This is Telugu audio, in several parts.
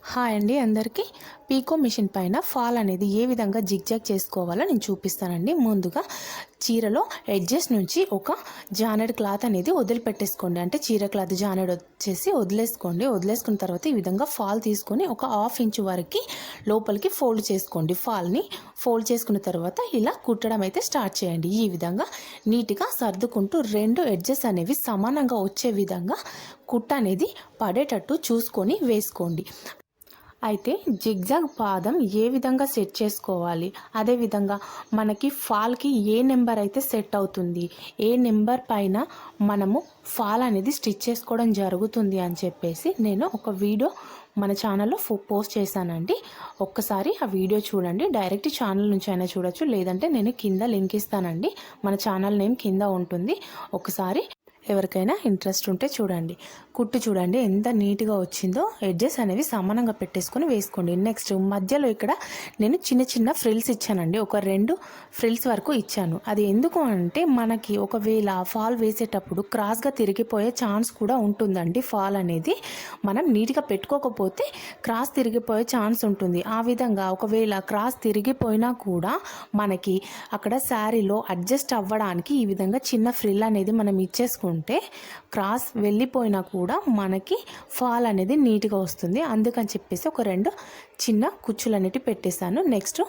హాయ్ అండి అందరికీ. పీకో మిషన్ పైన ఫాల్ అనేది ఏ విధంగా జిగ్జాగ్ చేసుకోవాలో నేను చూపిస్తానండి. ముందుగా చీరలో ఎడ్జెస్ నుంచి ఒక జానెడ్ క్లాత్ అనేది వదిలిపెట్టేసుకోండి. అంటే చీర క్లాత్ జానెడ్ వచ్చేసి వదిలేసుకున్న తర్వాత ఈ విధంగా ఫాల్ తీసుకొని ఒక 1/2 ఇంచ్ వరకు లోపలికి ఫోల్డ్ చేసుకోండి. ఫాల్ని ఫోల్డ్ చేసుకున్న తర్వాత ఇలా కుట్టడం అయితే స్టార్ట్ చేయండి. ఈ విధంగా నీట్గా సర్దుకుంటూ 2 ఎడ్జెస్ అనేవి సమానంగా వచ్చే విధంగా కుట్ట అనేది పడేటట్టు చూసుకొని వేసుకోండి. అయితే జిగ్జాగ్ పాదం ఏ విధంగా సెట్ చేసుకోవాలి, అదేవిధంగా మనకి ఫాల్కి ఏ నెంబర్ అయితే సెట్ అవుతుంది, ఏ నెంబర్ పైన మనము ఫాల్ అనేది స్టిచ్ చేసుకోవడం జరుగుతుంది అని చెప్పేసి నేను ఒక వీడియో మన ఛానల్లో పోస్ట్ చేశానండి. ఒక్కసారి ఆ వీడియో చూడండి. డైరెక్ట్ ఛానల్ నుంచి అయినా చూడొచ్చు, లేదంటే నేను కింద లింక్ ఇస్తానండి. మన ఛానల్ నేమ్ కింద ఉంటుంది. ఒకసారి ఎవరికైనా ఇంట్రెస్ట్ ఉంటే చూడండి. కుట్టు చూడండి ఎంత నీట్గా వచ్చిందో. ఎడ్జెస్ అనేవి సమానంగా పెట్టేసుకొని వేసుకోండి. నెక్స్ట్ మధ్యలో ఇక్కడ నేను చిన్న చిన్న ఫ్రిల్స్ ఇచ్చానండి. ఒక 2 ఫ్రిల్స్ వరకు ఇచ్చాను. అది ఎందుకు అంటే మనకి ఒకవేళ ఫాల్ వేసేటప్పుడు క్రాస్గా తిరిగిపోయే ఛాన్స్ కూడా ఉంటుందండి. ఫాల్ అనేది మనం నీట్గా పెట్టుకోకపోతే క్రాస్ తిరిగిపోయే ఛాన్స్ ఉంటుంది. ఆ విధంగా ఒకవేళ క్రాస్ తిరిగిపోయినా కూడా మనకి అక్కడ శారీలో అడ్జస్ట్ అవ్వడానికి ఈ విధంగా చిన్న ఫ్రిల్ అనేది మనం ఇచ్చేసుకుంటాం. క్రాస్ వెళ్ళిపోయినా కూడా మనకి ఫాల్ అనేది నీట్గా వస్తుంది. అందుకని చెప్పేసి ఒక 2 చిన్న కుచ్చులు అనేవి పెట్టేశాను. నెక్స్ట్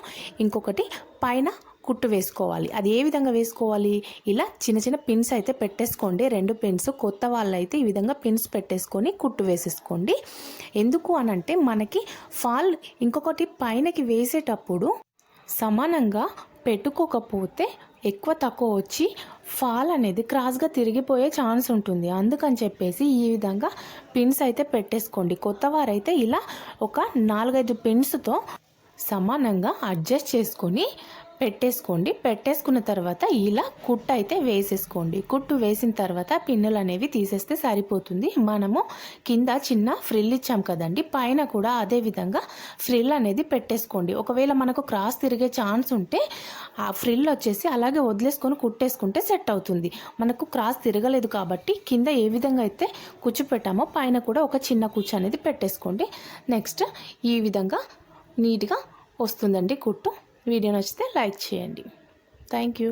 ఇంకొకటి పైన కుట్టు వేసుకోవాలి. అది ఏ విధంగా వేసుకోవాలి, ఇలా చిన్న చిన్న పిన్స్ అయితే పెట్టేసుకోండి. 2 పిన్స్. కొత్త వాళ్ళు అయితే ఈ విధంగా పిన్స్ పెట్టేసుకొని కుట్టు వేసేసుకోండి. ఎందుకు అనంటే మనకి ఫాల్ ఇంకొకటి పైనకి వేసేటప్పుడు సమానంగా పెట్టుకోకపోతే ఎక్కువ తక్కువ వచ్చి ఫాల్ అనేది క్రాస్గా తిరిగిపోయే ఛాన్స్ ఉంటుంది. అందుకని చెప్పేసి ఈ విధంగా పిన్స్ అయితే పెట్టేసుకోండి. కొత్త వారైతే ఇలా ఒక 4-5 పిన్స్తో సమానంగా అడ్జస్ట్ చేసుకొని పెట్టేసుకున్న తర్వాత ఇలా కుట్టు అయితే వేసేసుకోండి. కుట్టు వేసిన తర్వాత పిన్నులు అనేవి తీసేస్తే సరిపోతుంది. మనము కింద చిన్న ఫ్రిల్ ఇచ్చాం కదండి, పైన కూడా అదే విధంగా ఫ్రిల్ అనేది పెట్టేసుకోండి. ఒకవేళ మనకు క్రాస్ తిరిగే ఛాన్స్ ఉంటే ఆ ఫ్రిల్ వచ్చేసి అలాగే వదిలేసుకొని కుట్టేసుకుంటే సెట్ అవుతుంది. మనకు క్రాస్ తిరగలేదు కాబట్టి కింద ఏ విధంగా అయితే కుచ్చు పెట్టామో పైన కూడా ఒక చిన్న కుచ్చు అనేది పెట్టేసుకోండి. నెక్స్ట్ ఈ విధంగా నీట్గా వస్తుందండి కుట్టు. వీడియో నచ్చితే లైక్ చేయండి. Thank you.